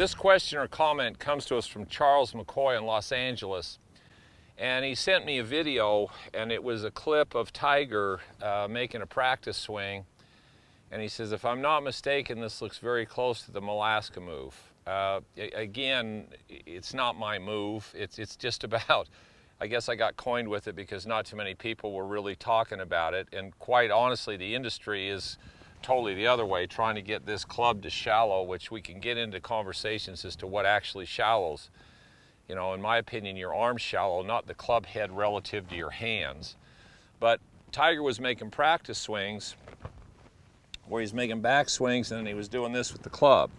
This question or comment comes to us from Charles McCoy in Los Angeles. And he sent me a video, and it was a clip of Tiger making a practice swing. And he says, if I'm not mistaken, this looks very close to the Malaska move. Again, it's not my move. It's just about, I guess I got coined with it because not too many people were really talking about it. And quite honestly, the industry is totally the other way, trying to get this club to shallow, which we can get into conversations as to what actually shallows. You know, in my opinion, your arm's shallow, not the club head relative to your hands. But Tiger was making practice swings where he's making back swings, and then he was doing this with the club.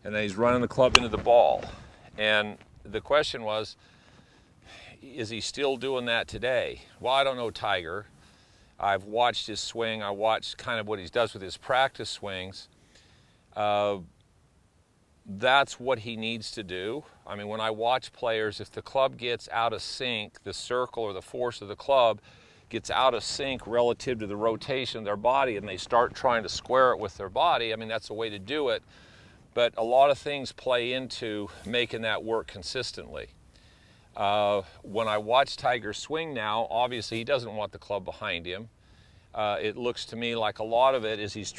And then he's running the club into the ball. And the question was, is he still doing that today? Well, I don't know Tiger. I've watched his swing. I watched kind of what he does with his practice swings. That's what he needs to do. I mean, when I watch players, if the club gets out of sync, the circle or the force of the club gets out of sync relative to the rotation of their body, and they start trying to square it with their body, I mean, that's a way to do it. But a lot of things play into making that work consistently. When I watch Tiger swing now, obviously he doesn't want the club behind him. It looks to me like a lot of it is he's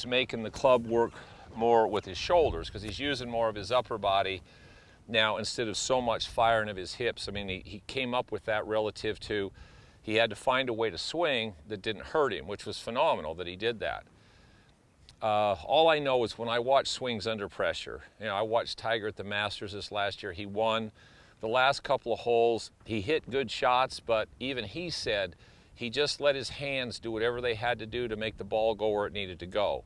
making the club work more with his shoulders because he's using more of his upper body now instead of so much firing of his hips. I mean, he came up with that relative to he had to find a way to swing that didn't hurt him, which was phenomenal that he did that. All I know is when I watch swings under pressure, you know, I watched Tiger at the Masters this last year. He won the last couple of holes. He hit good shots, but even he said he just let his hands do whatever they had to do to make the ball go where it needed to go.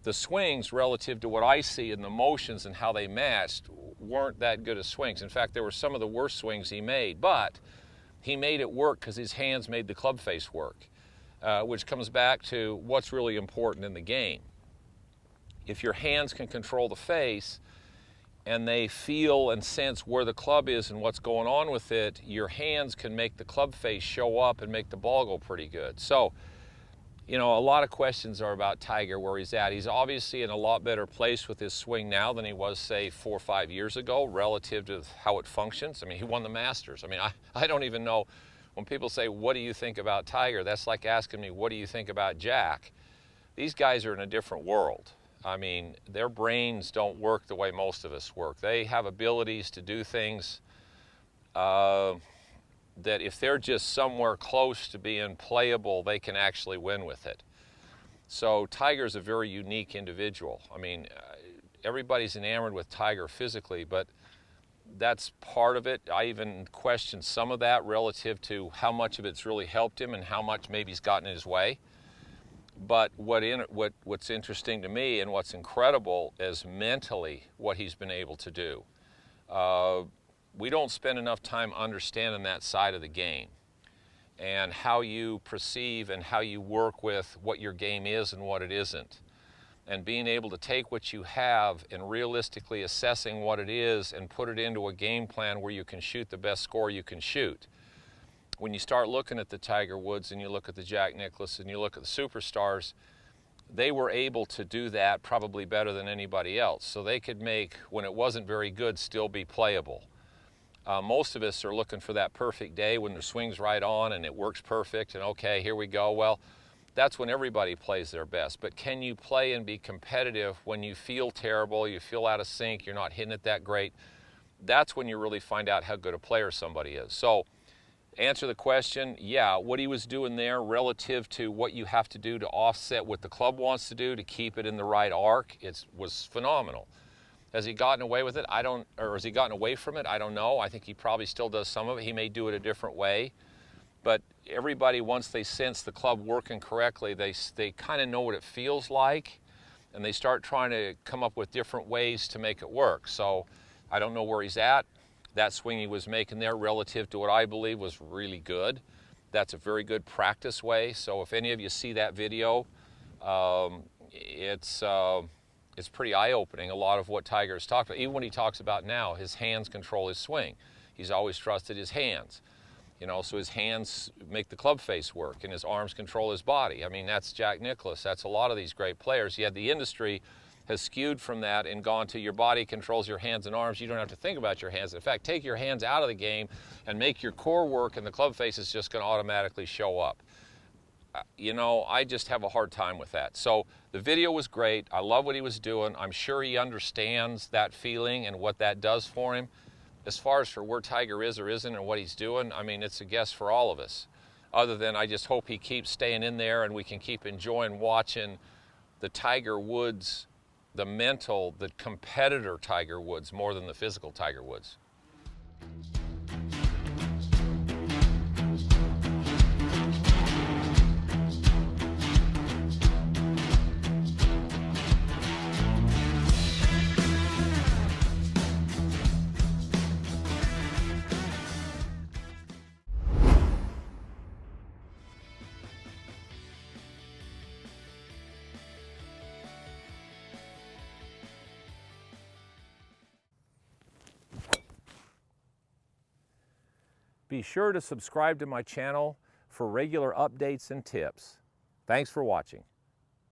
The swings relative to what I see in the motions and how they matched weren't that good of swings. In fact, they were some of the worst swings he made, but he made it work because his hands made the club face work, which comes back to what's really important in the game. If your hands can control the face and they feel and sense where the club is and what's going on with it, your hands can make the club face show up and make the ball go pretty good. So, you know, a lot of questions are about Tiger, where he's at. He's obviously in a lot better place with his swing now than he was, say, 4 or 5 years ago, relative to how it functions. I mean, he won the Masters. I mean, I don't even know, when people say, what do you think about Tiger? That's like asking me, what do you think about Jack? These guys are in a different world. I mean, their brains don't work the way most of us work. They have abilities to do things that if they're just somewhere close to being playable, they can actually win with it. So Tiger's a very unique individual. I mean, everybody's enamored with Tiger physically, but that's part of it. I even question some of that relative to how much of it's really helped him and how much maybe he's gotten in his way. But what's interesting to me and what's incredible is mentally what he's been able to do. We don't spend enough time understanding that side of the game and how you perceive and how you work with what your game is and what it isn't. And being able to take what you have and realistically assessing what it is and put it into a game plan where you can shoot the best score you can shoot. When you start looking at the Tiger Woods and you look at the Jack Nicklaus and you look at the superstars, they were able to do that probably better than anybody else. So they could make, when it wasn't very good, still be playable. Most of us are looking for that perfect day when the swing's right on and it works perfect and okay, here we go. Well, that's when everybody plays their best. But can you play and be competitive when you feel terrible, you feel out of sync, you're not hitting it that great? That's when you really find out how good a player somebody is. So, answer the question, yeah, what he was doing there relative to what you have to do to offset what the club wants to do to keep it in the right arc, it was phenomenal. Has he gotten away with it? Or has he gotten away from it? I don't know. I think he probably still does some of it. He may do it a different way. But everybody, once they sense the club working correctly, they kind of know what it feels like, and they start trying to come up with different ways to make it work. So I don't know where he's at. That swing he was making there relative to what I believe was really good. That's a very good practice way. So if any of you see that video, it's pretty eye-opening, a lot of what Tiger's talked about. Even when he talks about now, his hands control his swing. He's always trusted his hands. You know, so his hands make the club face work and his arms control his body. I mean, that's Jack Nicklaus. That's a lot of these great players. Yet the industry has skewed from that and gone to your body controls your hands and arms. You don't have to think about your hands. In fact, take your hands out of the game and make your core work, and the club face is just going to automatically show up. You know, I just have a hard time with that. So the video was great. I love what he was doing. I'm sure he understands that feeling and what that does for him. As far as for where Tiger is or isn't and what he's doing, I mean, it's a guess for all of us. Other than I just hope he keeps staying in there and we can keep enjoying watching the Tiger Woods, the mental, the competitor Tiger Woods more than the physical Tiger Woods. Be sure to subscribe to my channel for regular updates and tips. Thanks for watching.